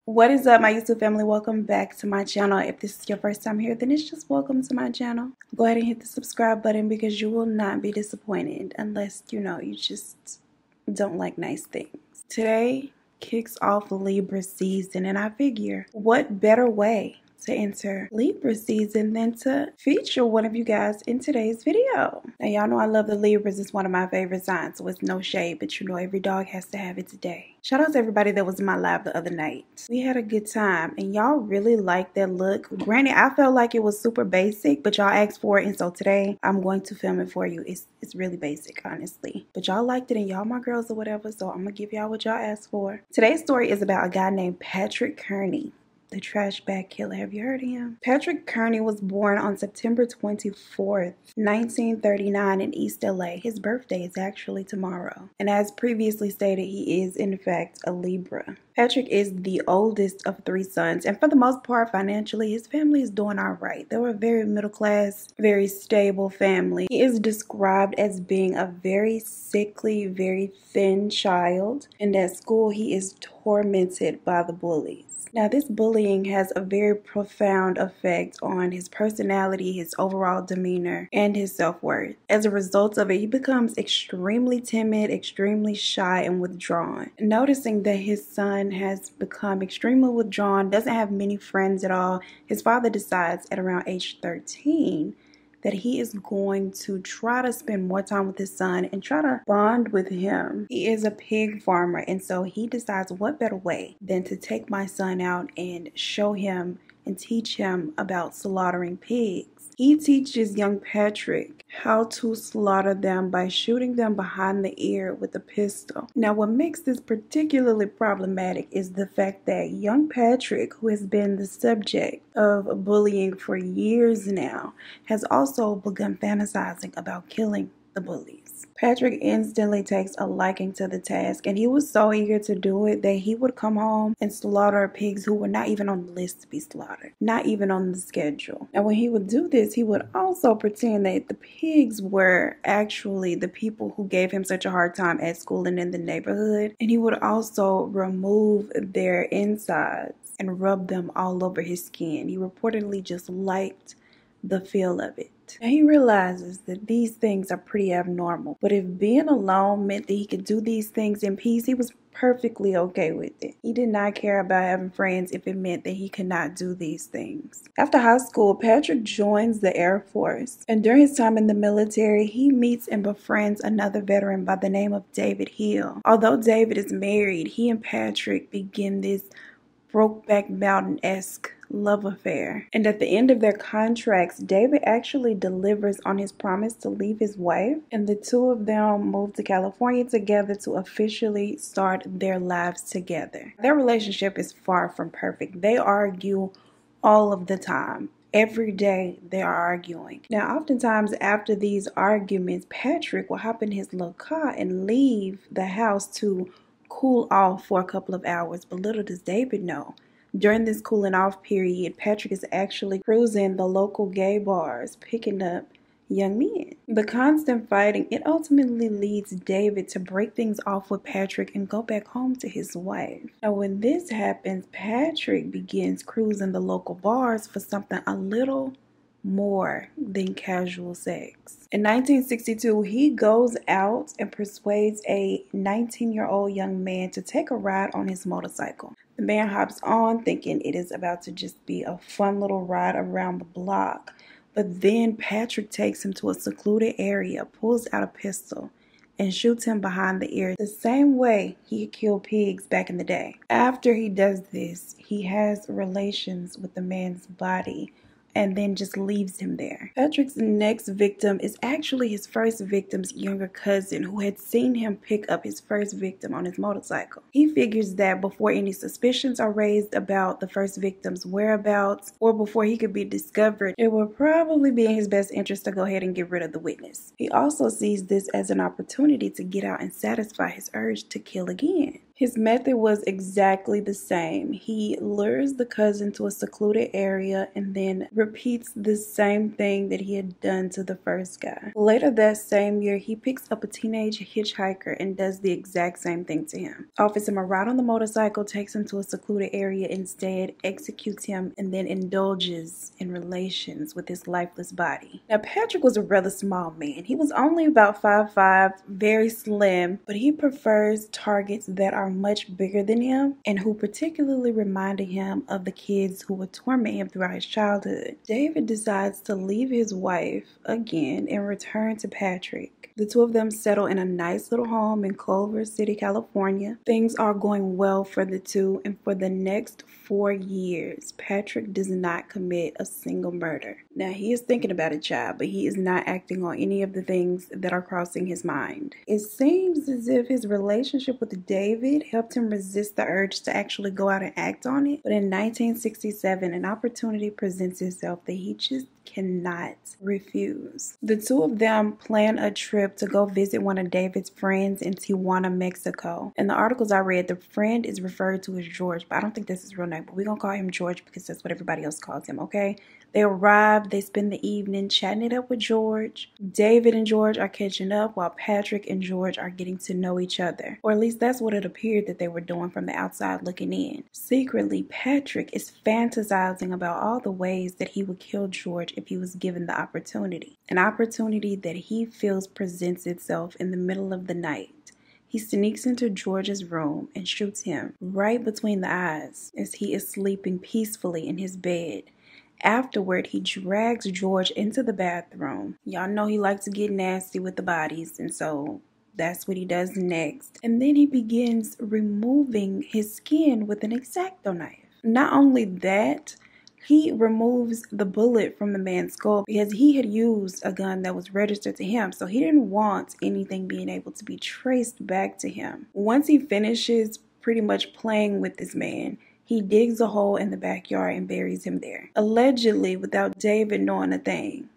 What is up, my YouTube family? Welcome back to my channel. If this is your first time here, then it's just welcome to my channel. Go ahead and hit the subscribe button because you will not be disappointed unless you just don't like nice things. Today kicks off Libra season, and I figure what better way to enter Libra season than to feature one of you guys in today's video. Now, y'all know I love the Libras. It's one of my favorite signs, so it's no shade, but every dog has to have its day. Shout out to everybody that was in my live the other night. We had a good time, and y'all really liked that look. Granted, I felt like it was super basic, but y'all asked for it, and so today I'm going to film it for you. It's really basic, honestly. But y'all liked it, and y'all my girls or whatever, so I'm gonna give y'all what y'all asked for. Today's story is about a guy named Patrick Kearney, the trash bag killer. Have you heard of him? Patrick Kearney was born on September 24th, 1939 in East LA. His birthday is actually tomorrow. And as previously stated, he is in fact a Libra. Patrick is the oldest of 3 sons, and for the most part, financially, his family is doing all right. They were a very middle class, very stable family. He is described as being a very sickly, very thin child, and at school, he is tormented by the bullies. Now, this bullying has a very profound effect on his personality, his overall demeanor, and his self-worth. As a result of it, he becomes extremely timid, extremely shy, and withdrawn. Noticing that his son has become extremely withdrawn, doesn't have many friends at all, his father decides at around age 13 that he is going to try to spend more time with his son and try to bond with him. He is a pig farmer, and so he decides what better way than to take my son out and show him and teach him about slaughtering pigs. He teaches young Patrick how to slaughter them by shooting them behind the ear with a pistol. Now, what makes this particularly problematic is the fact that young Patrick, who has been the subject of bullying for years now, has also begun fantasizing about killing the bullies. Patrick instantly takes a liking to the task, and he was so eager to do it that he would come home and slaughter pigs who were not even on the list to be slaughtered, not even on the schedule. And when he would do this, he would also pretend that the pigs were actually the people who gave him such a hard time at school and in the neighborhood, and he would also remove their insides and rub them all over his skin. He reportedly just liked the feel of it. Now, he realizes that these things are pretty abnormal, but if being alone meant that he could do these things in peace, he was perfectly okay with it. He did not care about having friends if it meant that he could not do these things. After high school, Patrick joins the Air Force, and during his time in the military, he meets and befriends another veteran by the name of David Hill. Although David is married, he and Patrick begin this Brokeback Mountain-esque love affair. And at the end of their contracts, David actually delivers on his promise to leave his wife, and the two of them move to California together to officially start their lives together. Their relationship is far from perfect. They argue all of the time. Every day they are arguing. Now, oftentimes after these arguments, Patrick will hop in his little car and leave the house to cool off for a couple of hours, but little does David know, during this cooling off period, Patrick is actually cruising the local gay bars, picking up young men. The constant fighting, it ultimately leads David to break things off with Patrick and go back home to his wife. Now, when this happens, Patrick begins cruising the local bars for something a little more than casual sex. In 1962, he goes out and persuades a 19-year-old young man to take a ride on his motorcycle. The man hops on thinking it is about to just be a fun little ride around the block. But then Patrick takes him to a secluded area, pulls out a pistol, and shoots him behind the ear the same way he had killed pigs back in the day. After he does this, he has relations with the man's body and then just leaves him there. Patrick's next victim is actually his first victim's younger cousin, who had seen him pick up his first victim on his motorcycle. He figures that before any suspicions are raised about the first victim's whereabouts, or before he could be discovered, it would probably be in his best interest to go ahead and get rid of the witness. He also sees this as an opportunity to get out and satisfy his urge to kill again. His method was exactly the same. He lures the cousin to a secluded area and then repeats the same thing that he had done to the first guy. Later that same year, he picks up a teenage hitchhiker and does the exact same thing to him. Offers him a ride on the motorcycle, takes him to a secluded area instead, executes him, and then indulges in relations with his lifeless body. Now, Patrick was a rather small man. He was only about 5'5", very slim, but he prefers targets that are much bigger than him and who particularly reminded him of the kids who would torment him throughout his childhood. David decides to leave his wife again and return to Patrick. The two of them settle in a nice little home in Culver City, California. Things are going well for the two, and for the next 4 years, Patrick does not commit a single murder. Now, he is thinking about a child, but he is not acting on any of the things that are crossing his mind. It seems as if his relationship with David helped him resist the urge to actually go out and act on it. But in 1967, an opportunity presents itself that he just cannot refuse. The two of them plan a trip to go visit one of David's friends in Tijuana, Mexico. In the articles I read, the friend is referred to as George, but I don't think that's his real name, but we're gonna call him George because that's what everybody else calls him, okay? They arrive, they spend the evening chatting it up with George. David and George are catching up while Patrick and George are getting to know each other. Or at least that's what it appeared that they were doing from the outside looking in. Secretly, Patrick is fantasizing about all the ways that he would kill George if he was given the opportunity. An opportunity that he feels presents itself in the middle of the night. He sneaks into George's room and shoots him right between the eyes as he is sleeping peacefully in his bed. Afterward, he drags George into the bathroom. Y'all know he likes to get nasty with the bodies, and so that's what he does next. And then he begins removing his skin with an X-Acto knife. Not only that, he removes the bullet from the man's skull because he had used a gun that was registered to him, so he didn't want anything being able to be traced back to him. Once he finishes pretty much playing with this man, he digs a hole in the backyard and buries him there, allegedly without David knowing a thing.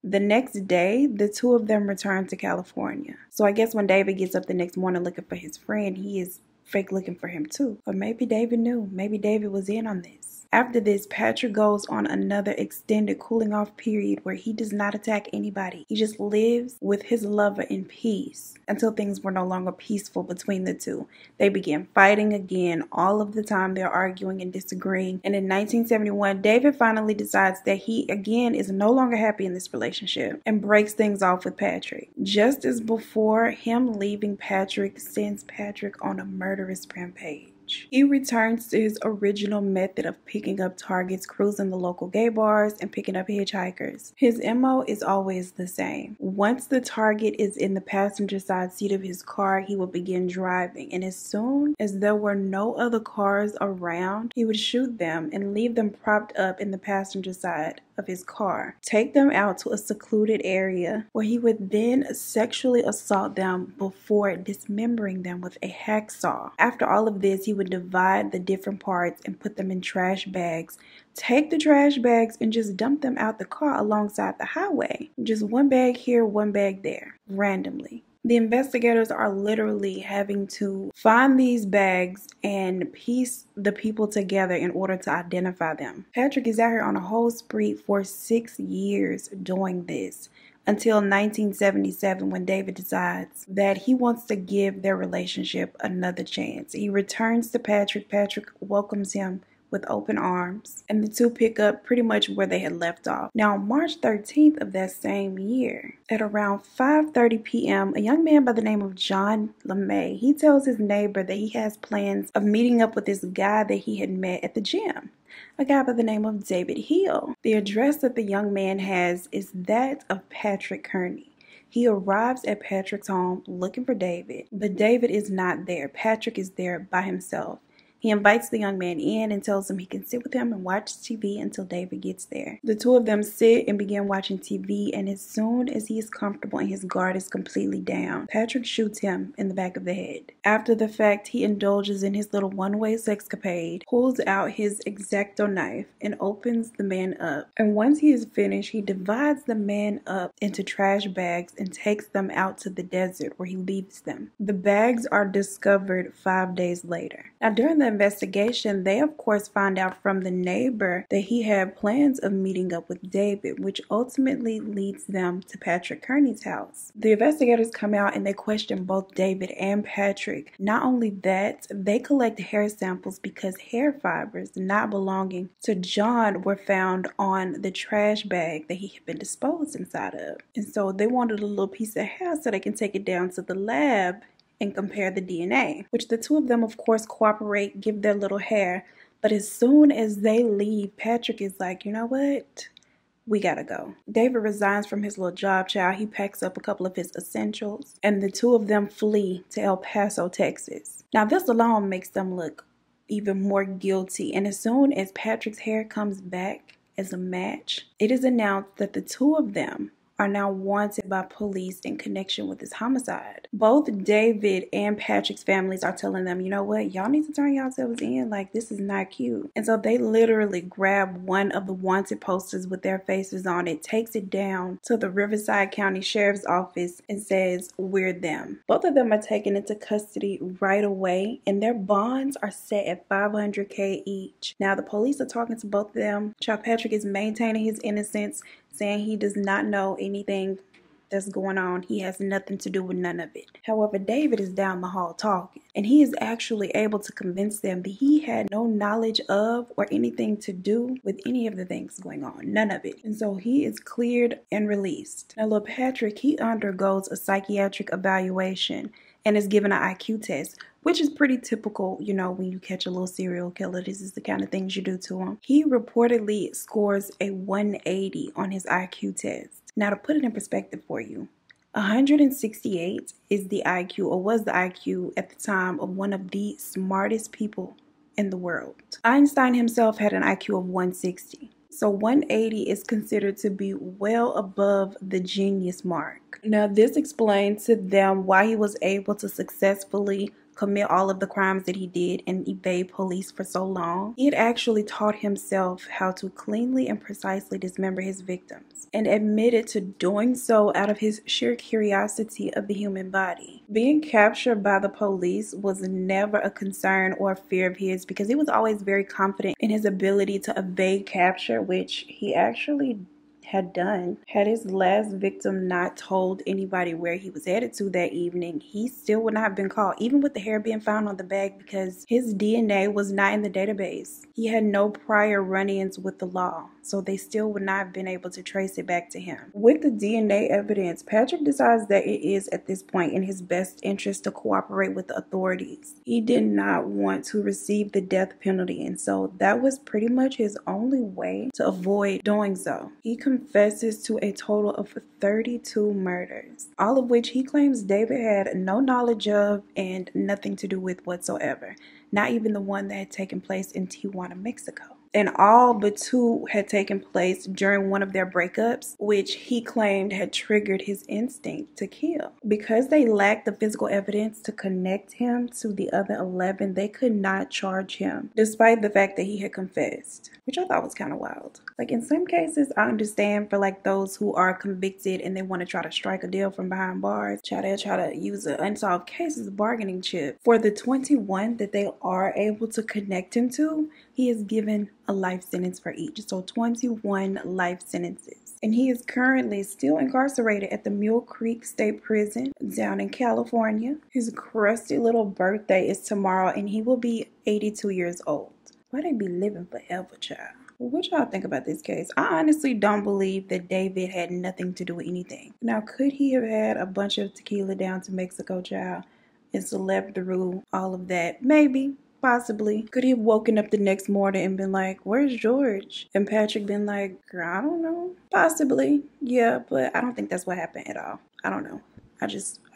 The next day, the two of them return to California. So I guess when David gets up the next morning looking for his friend, he is fake looking for him too. Or maybe David knew. Maybe David was in on this. After this, Patrick goes on another extended cooling off period where he does not attack anybody. He just lives with his lover in peace until things were no longer peaceful between the two. They began fighting again. All of the time they're arguing and disagreeing. And in 1971, David finally decides that he again is no longer happy in this relationship and breaks things off with Patrick. Just as before, him leaving Patrick sends Patrick on a murderous rampage. He returns to his original method of picking up targets, cruising the local gay bars, and picking up hitchhikers. His MO is always the same. Once the target is in the passenger side seat of his car, he will begin driving, and as soon as there were no other cars around, he would shoot them and leave them propped up in the passenger side of his car, take them out to a secluded area where he would then sexually assault them before dismembering them with a hacksaw. After all of this, he would divide the different parts and put them in trash bags, take the trash bags and just dump them out the car alongside the highway. Just one bag here, one bag there, randomly. The investigators are literally having to find these bags and piece the people together in order to identify them. Patrick is out here on a whole spree for 6 years doing this, until 1977 when David decides that he wants to give their relationship another chance. He returns to Patrick. Patrick welcomes him with open arms, and the two pick up pretty much where they had left off. Now, on March 13th of that same year, at around 5:30 p.m., a young man by the name of John LeMay, he tells his neighbor that he has plans of meeting up with this guy that he had met at the gym, a guy by the name of David Hill. The address that the young man has is that of Patrick Kearney. He arrives at Patrick's home looking for David, but David is not there. Patrick is there by himself. He invites the young man in and tells him he can sit with him and watch TV until David gets there. The two of them sit and begin watching TV, and as soon as he is comfortable and his guard is completely down, Patrick shoots him in the back of the head. After the fact, he indulges in his little one-way sexcapade, pulls out his X-Acto knife, and opens the man up. And once he is finished, he divides the man up into trash bags and takes them out to the desert where he leaves them. The bags are discovered 5 days later. Now, during the investigation, they of course find out from the neighbor that he had plans of meeting up with David, which ultimately leads them to Patrick Kearney's house. The investigators come out and they question both David and Patrick. Not only that, they collect hair samples because hair fibers not belonging to John were found on the trash bag that he had been disposed inside of. And so they wanted a little piece of hair so they can take it down to the lab and compare the DNA, which the two of them of course cooperate, give their little hair. But as soon as they leave, Patrick is like, you know what? We gotta go. David resigns from his little job, child. He packs up a couple of his essentials, and the two of them flee to El Paso, Texas. Now this alone makes them look even more guilty. And as soon as Patrick's hair comes back as a match, it is announced that the two of them are now wanted by police in connection with this homicide. Both David and Patrick's families are telling them, you know what, y'all need to turn yourselves in, like this is not cute. And so they literally grab one of the wanted posters with their faces on it, takes it down to the Riverside County Sheriff's Office and says, we're them. Both of them are taken into custody right away, and their bonds are set at $500K each. Now the police are talking to both of them. Child Patrick is maintaining his innocence, saying he does not know anything that's going on. He has nothing to do with none of it. However, David is down the hall talking, and he is actually able to convince them that he had no knowledge of or anything to do with any of the things going on. None of it. And so he is cleared and released. Now, little Patrick, he undergoes a psychiatric evaluation and is given an IQ test, which is pretty typical, you know, when you catch a little serial killer. This is the kind of things you do to him. He reportedly scores a 180 on his IQ test. Now, to put it in perspective for you, 168 is the IQ, or was the IQ at the time, of one of the smartest people in the world. Einstein himself had an IQ of 160. So 180 is considered to be well above the genius mark. Now, this explains to them why he was able to successfully commit all of the crimes that he did and evade police for so long. He had actually taught himself how to cleanly and precisely dismember his victims, and admitted to doing so out of his sheer curiosity of the human body. Being captured by the police was never a concern or a fear of his, because he was always very confident in his ability to evade capture, which he actually had done. Had his last victim not told anybody where he was headed to that evening, he still would not have been caught, even with the hair being found on the bag, because his DNA was not in the database. He had no prior run-ins with the law, so they still would not have been able to trace it back to him. With the DNA evidence, Patrick decides that it is at this point in his best interest to cooperate with the authorities. He did not want to receive the death penalty, and so that was pretty much his only way to avoid doing so. He confesses to a total of 32 murders, all of which he claims David had no knowledge of and nothing to do with whatsoever, not even the one that had taken place in Tijuana, Mexico. And all but 2 had taken place during one of their breakups, which he claimed had triggered his instinct to kill. Because they lacked the physical evidence to connect him to the other 11, they could not charge him, despite the fact that he had confessed, which I thought was kind of wild. Like, in some cases, I understand for like those who are convicted and they want to try to strike a deal from behind bars, try to use an unsolved case as a bargaining chip. For the 21 that they are able to connect him to, he is given a life sentence for each. So 21 life sentences. And he is currently still incarcerated at the Mule Creek State Prison down in California. His crusty little birthday is tomorrow, and he will be 82 years old. Why they be living forever, child? What y'all think about this case? I honestly don't believe that David had nothing to do with anything. Now, could he have had a bunch of tequila down to Mexico, child, and slept through all of that? Maybe. Possibly. Could he have woken up the next morning and been like, where's George? And Patrick been like, girl, I don't know. Possibly. Yeah, but I don't think that's what happened at all. I don't know.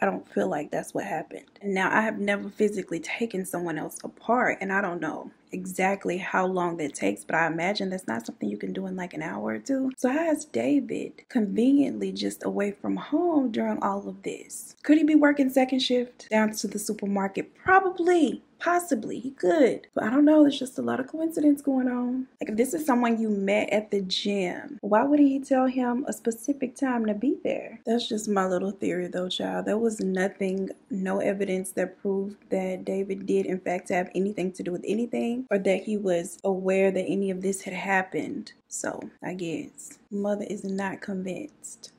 I don't feel like that's what happened. Now, I have never physically taken someone else apart, and I don't know exactly how long that takes, but I imagine that's not something you can do in like an hour or two. So how is David conveniently just away from home during all of this? Could he be working second shift down to the supermarket? Probably. Possibly he could, but I don't know. There's just a lot of coincidence going on. Like, if this is someone you met at the gym, why wouldn't he tell him a specific time to be there? That's just my little theory though, child. There was nothing, no evidence that proved that David did in fact have anything to do with anything, or that he was aware that any of this had happened. So I guess mother is not convinced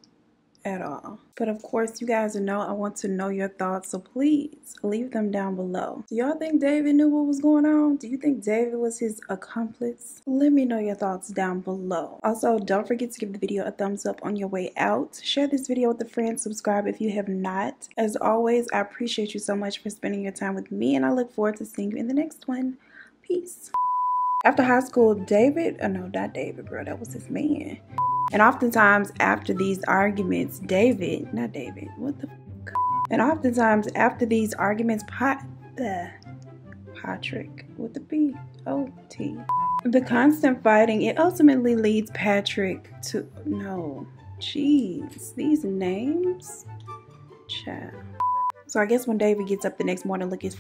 at all. But of course, you guys know I want to know your thoughts, so please leave them down below. Do y'all think David knew what was going on? Do you think David was his accomplice? Let me know your thoughts down below. Also, don't forget to give the video a thumbs up on your way out. Share this video with a friend. Subscribe if you have not. As always, I appreciate you so much for spending your time with me, and I look forward to seeing you in the next one. Peace. After high school, David, oh no, not David, bro, that was his man. And oftentimes after these arguments, Patrick, and oftentimes after these arguments, Patrick with the P-O-T. The constant fighting, it ultimately leads Patrick to, no, jeez, these names, child. So I guess when David gets up the next morning, look, it's,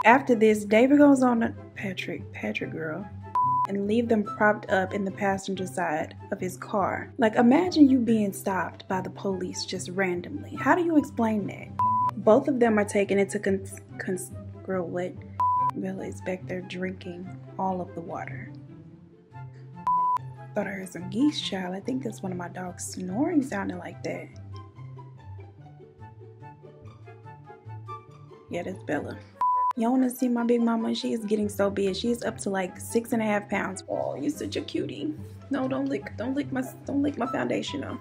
after this, David goes on to Patrick girl, and leave them propped up in the passenger side of his car. Like, imagine you being stopped by the police just randomly. How do you explain that? Both of them are taken into girl, what? Bella's back there drinking all of the water. Thought I heard some geese, child. I think that's one of my dogs snoring, sounding like that. Yeah, that's Bella. Y'all want to see my big mama? She is getting so big. She is up to like 6.5 pounds. Oh, you're such a cutie. No, don't lick my foundation though.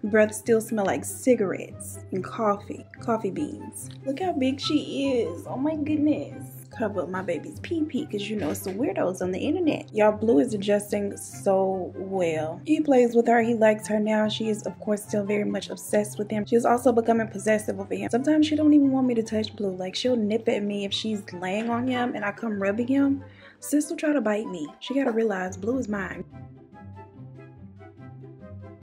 Breath still smell like cigarettes and coffee beans. Look how big she is. Oh my goodness. Cover up my baby's pee-pee, because you know it's the weirdos on the internet. Y'all, Blue is adjusting so well. He plays with her. He likes her now. She is, of course, still very much obsessed with him. She is also becoming possessive over him. Sometimes she don't even want me to touch Blue. Like, she'll nip at me if she's laying on him and I come rubbing him. Sis will try to bite me. She gotta realize Blue is mine.